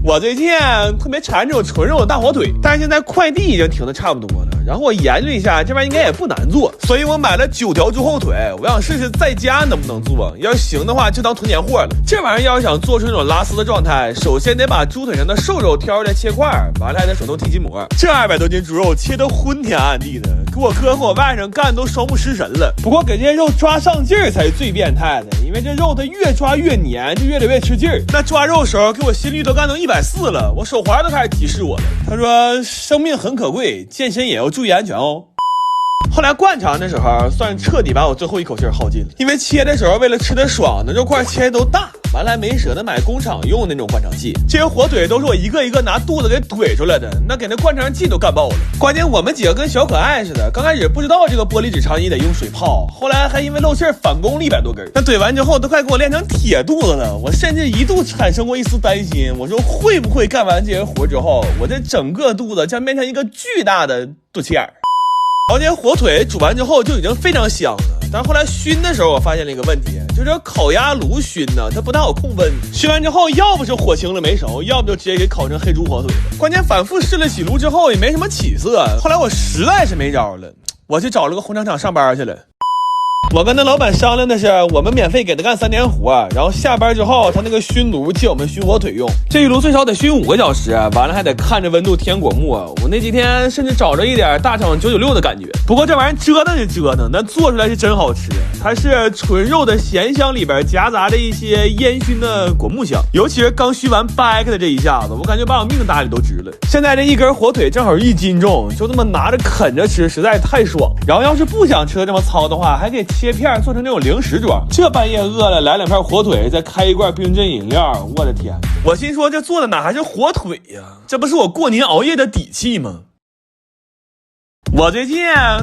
我最近特别馋这种纯肉的大火腿，但是现在快递已经停的差不多了。然后我研究一下，这玩意应该也不难做，所以我买了9条猪后腿，我想试试在家能不能做。要是行的话，就当囤年货了。这玩意要是想做出那种拉丝的状态，首先得把猪腿上的瘦肉挑出来切块，完了还得手动剃筋膜。这200多斤猪肉切得昏天暗地的，给我哥和我外甥干都双目失神了。不过给这些肉抓上劲儿才是最变态的，因为这肉它越抓越黏，就越得越吃劲儿。那抓肉时候给我心率都干到140了，我手环都开始提示我了。他说生命很可贵，健身也要注意安全哦。后来灌肠的时候，算彻底把我最后一口气耗尽了，因为切的时候为了吃得爽，那肉块切的都大，完了还没舍得买工厂用的那种灌肠器。这些火腿都是我一个一个拿肚子给怼出来的，那给那灌肠器都干爆了。关键我们几个跟小可爱似的，刚开始不知道这个玻璃纸肠衣得用水泡，后来还因为漏气返工了100多根。那怼完之后都快给我练成铁肚子了，我甚至一度产生过一丝担心，我说会不会干完这些活之后，我这整个肚子将变成一个巨大的肚脐眼。然后这些火腿煮完之后就已经非常香了，但是后来熏的时候我发现了一个问题，就是烤鸭炉熏呢，它不太好控温，熏完之后要不是火轻了没熟，要不就直接给烤成黑猪火腿了。关键反复试了几炉之后也没什么起色，后来我实在是没招了，我去找了个红场厂上班去了。我跟那老板商量的是，我们免费给他干3天活，然后下班之后他那个熏炉借我们熏火腿用，这一炉最少得熏5个小时，完了还得看着温度填果木。我那几天甚至找着一点大厂996的感觉。不过这玩意儿折腾是折腾，但做出来是真好吃。它是纯肉的咸香里边夹杂着一些烟熏的果木香，尤其是刚熏完掰开的这一下子，我感觉把我命搭里都值了。现在这一根火腿正好1斤重，就这么拿着啃着吃，实在太爽。然后要是不想吃的这么糙的话，还给切片做成那种零食装，这半夜饿了来2片火腿，再开一罐冰镇饮料，我的天！我心说这做的哪还是火腿呀？这不是我过年熬夜的底气吗？我最近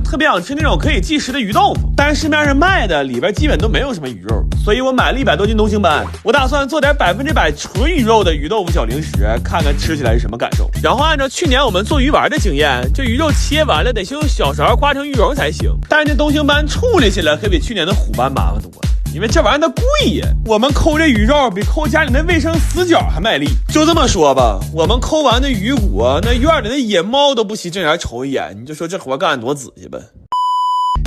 特别想吃那种可以即食的鱼豆腐，但是市面上卖的里边基本都没有什么鱼肉，所以我买了100多斤东星斑。我打算做点100%纯鱼肉的鱼豆腐小零食，看看吃起来是什么感受。然后按照去年我们做鱼丸的经验，这鱼肉切完了得先用小勺刮成鱼蓉才行，但是这东星斑处理起来可比去年的虎斑麻烦多了。因为这玩意儿它贵呀，我们抠这鱼肉比抠家里那卫生死角还卖力。就这么说吧，我们抠完的鱼骨，那院里的野猫都不惜正眼瞅一眼，你就说这活干得多仔细吧。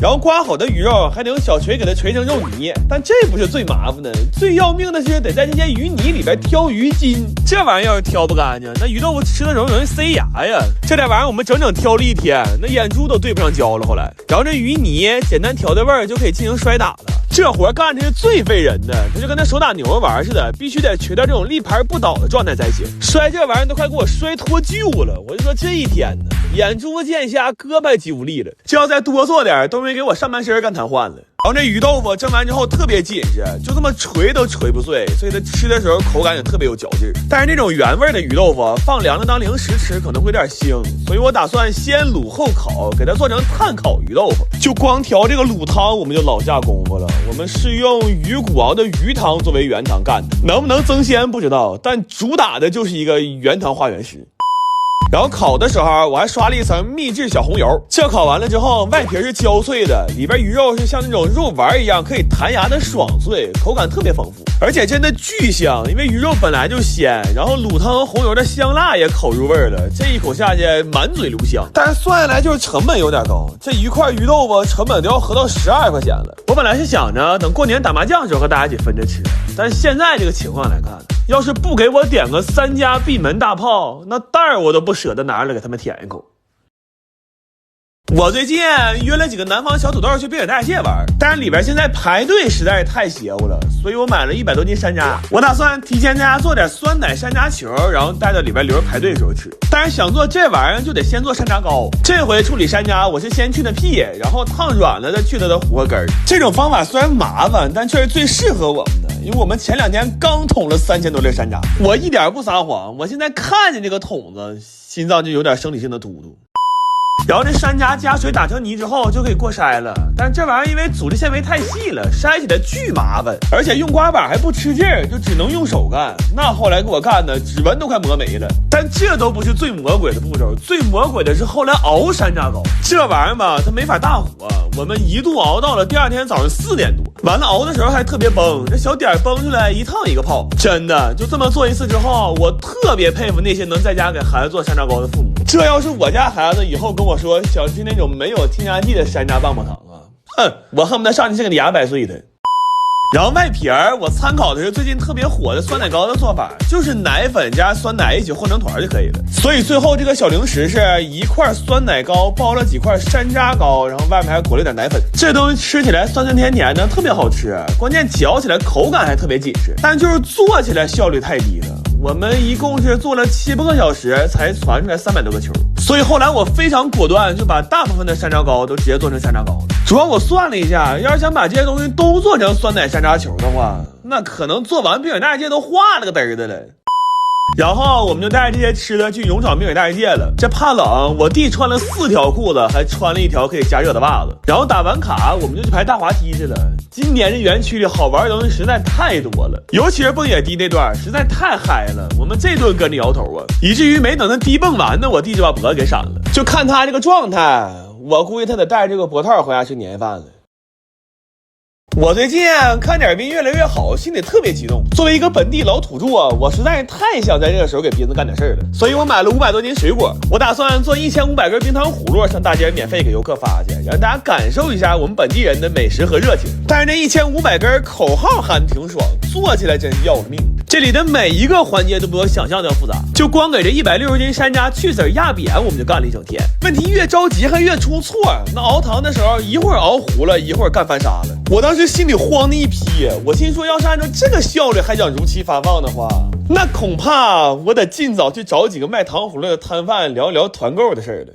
然后刮好的鱼肉还得用小锤给它锤成肉泥，但这不是最麻烦的，最要命的是得在这些鱼泥里边挑鱼筋，这玩意儿要是挑不干净，那鱼豆腐吃的容易塞牙呀。这点玩意儿我们整挑了1天，那眼珠都对不上焦了。后来，然后这鱼泥简单调的味儿就可以进行摔打了。这活干的是最费人的，它就跟那手打牛玩似的，必须得锤到这种立牌不倒的状态才行。摔这玩意儿都快给我摔脱臼了，我就说这一天呢，眼珠见瞎，胳膊肌无力了，这要再多做点都没给我上半身干瘫痪了。然后这鱼豆腐蒸完之后特别紧实，就这么锤都锤不碎，所以它吃的时候口感也特别有嚼劲。但是这种原味的鱼豆腐放凉了当零食吃可能会有点腥，所以我打算先卤后烤，给它做成炭烤鱼豆腐。就光调这个卤汤我们就老下功夫了，我们是用鱼骨熬的鱼汤作为原汤干的，能不能增鲜不知道，但主打的就是一个原汤化原食。然后烤的时候我还刷了一层秘制小红油，这烤完了之后外皮是焦脆的，里边鱼肉是像那种肉丸一样可以弹牙的爽脆，口感特别丰富，而且真的巨香，因为鱼肉本来就鲜，然后卤汤和红油的香辣也烤入味了，这一口下去满嘴留香。但是算下来就是成本有点高，这一块鱼豆腐成本都要合到12块钱了。我本来是想着等过年打麻将的时候和大家一起分着吃，但是现在这个情况来看，要是不给我点个3家闭门大炮，那袋儿我都不舍得拿出来给他们舔一口。我最近约了几个南方小土豆去滨海大蟹玩，但是里边现在排队实在是太邪乎了，所以我买了100多斤山楂。我打算提前在家做点酸奶山楂球，然后带到里边留着排队的时候吃。但是想做这玩意儿就得先做山楂糕，这回处理山楂我是先去的屁，然后烫软了再去它的核根。这种方法虽然麻烦，但却是最适合我们的，因为我们前2天刚捅了3000多粒山楂。我一点不撒谎，我现在看见这个桶子，心脏就有点生理性的突突。然后这山楂加水打成泥之后就可以过筛了，但是这玩意儿因为组织纤维太细了，筛起来巨麻烦，而且用刮板还不吃劲儿，就只能用手干。那后来给我干的指纹都快磨没了。但这都不是最魔鬼的步骤，最魔鬼的是后来熬山楂糕。这玩意儿吧，它没法大火，我们一度熬到了第2天早上4点多。完了熬的时候还特别崩，这小点崩出来一烫一个泡，真的就这么做一次之后，我特别佩服那些能在家给孩子做山楂糕的父母。这要是我家孩子以后跟我说想吃那种没有添加剂的山楂棒棒糖啊，哼，我恨不得上去是个俩100岁的。然后外皮儿，我参考的是最近特别火的酸奶糕的做法，就是奶粉加酸奶一起和成团就可以了。所以最后这个小零食是一块酸奶糕包了几块山楂糕，然后外面还裹了点奶粉。这东西吃起来酸酸甜甜的，特别好吃，关键嚼起来口感还特别紧实，但就是做起来效率太低了。我们一共是做了7、8个小时才传出来300多个球，所以后来我非常果断，就把大部分的山楂糕都直接做成山楂糕了。主要我算了一下，要是想把这些东西都做成酸奶山楂球的话，那可能做完冰雪大世界都化了个嘚儿的了。然后我们就带着这些吃的去勇闯冰雪大世界了。这怕冷，我弟穿了4条裤子，还穿了1条可以加热的袜子。然后打完卡，我们就去排大滑梯去了。今年这园区里好玩的东西实在太多了，尤其是蹦野迪那段实在太嗨了，我们这顿跟着摇头啊，以至于没等他低蹦完呢，我弟就把脖子给闪了。就看他这个状态，我估计他得带这个脖套回家吃年夜饭了。我最近看点兵越来越好，心里特别激动。作为一个本地老土著，我实在是太想在这个时候给斌子干点事儿了，所以我买了500多斤水果，我打算做1500根冰糖葫芦上大街免费给游客发去，让大家感受一下我们本地人的美食和热情。但是那1500根口号喊挺爽，做起来真是要了命。这里的每一个环节都比我想象的要复杂，就光给这160斤山楂去籽压扁，我们就干了一整天。问题越着急还越出错，那熬糖的时候一会儿熬糊了，一会儿干翻沙了。我当时心里慌的一批，我心说要是按照这个效率还想如期发放的话，那恐怕我得尽早去找几个卖糖葫芦的摊贩聊一聊团购的事儿了。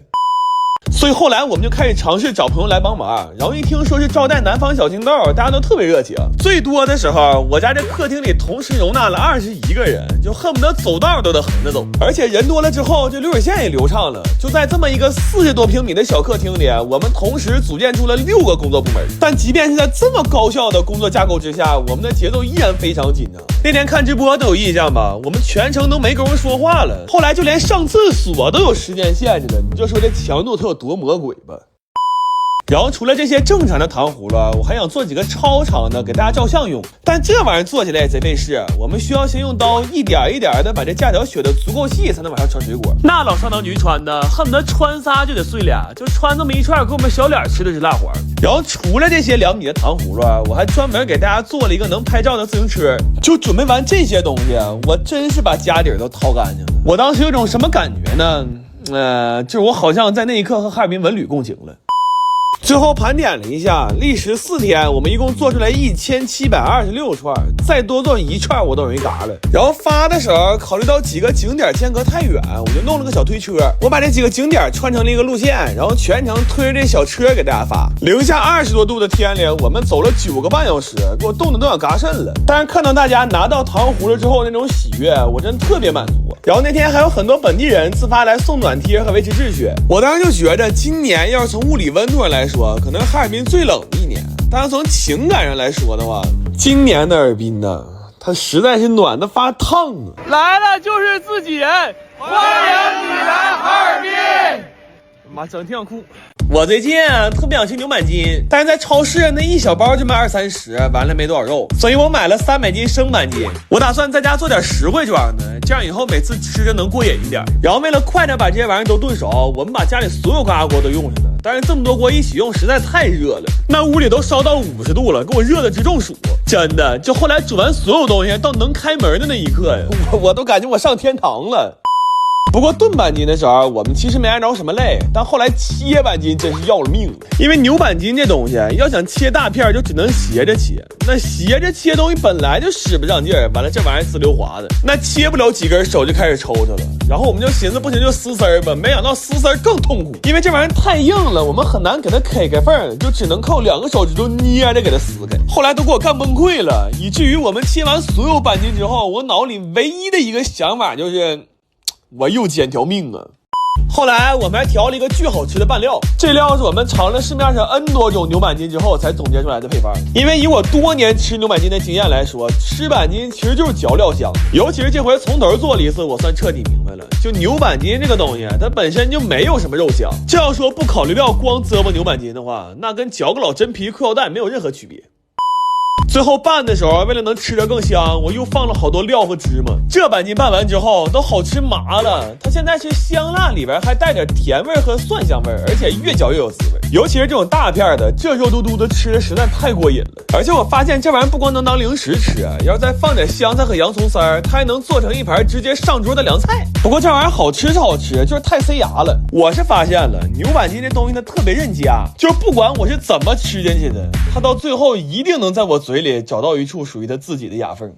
所以后来我们就开始尝试找朋友来帮忙，然后一听说是招待南方小青豆，大家都特别热情。最多的时候，我家这客厅里同时容纳了21个人，就恨不得走道都得横着走。而且人多了之后，这流水线也流畅了。就在这么一个40多平米的小客厅里，我们同时组建出了6个工作部门。但即便是在这么高效的工作架构之下，我们的节奏依然非常紧张。那天看直播都有印象吧？我们全程都没工夫说话了。后来就连上厕所都有时间限制了，你就说这强度它有多魔鬼吧。然后除了这些正常的糖葫芦，我还想做几个超长的给大家照相用，但这玩意儿做起来也贼费事。我们需要先用刀一点一点的把这架条削得足够细，才能往上穿水果。那老上当局穿的恨不得穿仨就得碎俩，就穿这么一串给我们小脸吃的是蜡黄。然后除了这些2米的糖葫芦，我还专门给大家做了一个能拍照的自行车。就准备完这些东西，我真是把家底都掏干净了。我当时有种什么感觉呢？就是我好像在那一刻和哈尔滨文旅共情了。最后盘点了一下，历时4天，我们一共做出来1726串，再多做1串我都容易嘎了。然后发的时候，考虑到几个景点间隔太远，我就弄了个小推车，我把这几个景点串成了一个路线，然后全程推着这小车给大家发。零下20多度的天里，我们走了9个半小时，给我冻得都想嘎肾了。但是看到大家拿到糖葫芦之后那种喜悦，我真特别满足。然后那天还有很多本地人自发来送暖贴和维持秩序，我当时就觉着今年要是从物理温度上来说，可能哈尔滨最冷的一年，但是从情感上来说的话，今年的哈尔滨呢，它实在是暖得发烫啊！来了就是自己人，欢迎你来哈尔滨！妈，整挺想哭。我最近特别想吃牛板筋，但是在超市那一小包就卖20-30，完了没多少肉，所以我买了300斤生板筋。我打算在家做点实惠装的，这样以后每次吃着能过瘾一点。然后为了快点把这些玩意儿都炖熟，我们把家里所有高压锅都用上了。但是这么多锅一起用实在太热了，那屋里都烧到50度了，给我热的直中暑。真的，就后来煮完所有东西到能开门的那一刻呀，我都感觉我上天堂了。不过炖板筋的时候，我们其实没挨着什么累，但后来切板筋真是要了命了。因为牛板筋这东西要想切大片，就只能斜着切，那斜着切东西本来就使不上劲儿，完了这玩意儿滋溜滑的，那切不了几根手就开始抽抽了。然后我们就寻思不行就撕丝儿吧，没想到撕丝儿更痛苦，因为这玩意儿太硬了，我们很难给它开开缝，就只能靠2个手指头捏着给它撕开。后来都给我干崩溃了，以至于我们切完所有板筋之后，我脑里唯一的一个想法就是我又捡条命啊！后来我们还调了一个巨好吃的拌料，这料是我们尝了市面上 N 多种牛板筋之后才总结出来的配方。因为以我多年吃牛板筋的经验来说，吃板筋其实就是嚼料香，尤其是这回从头做了一次，我算彻底明白了，就牛板筋这个东西，它本身就没有什么肉香。这要说不考虑料光啧吧牛板筋的话，那跟嚼个老真皮裤腰带没有任何区别。最后拌的时候，为了能吃得更香，我又放了好多料和芝麻。这半斤拌完之后都好吃麻了，它现在是香辣，里边还带点甜味和蒜香味，而且越嚼越有滋味。尤其是这种大片的，这肉嘟嘟的吃的实在太过瘾了。而且我发现这玩意儿不光能当零食吃啊，要是再放点香菜和洋葱丝儿，它还能做成一盘直接上桌的凉菜。不过这玩意儿好吃是好吃，就是太塞牙了。我是发现了牛板筋这东西它特别韧夹，就是不管我是怎么吃进去的，它到最后一定能在我嘴里找到一处属于它自己的牙缝。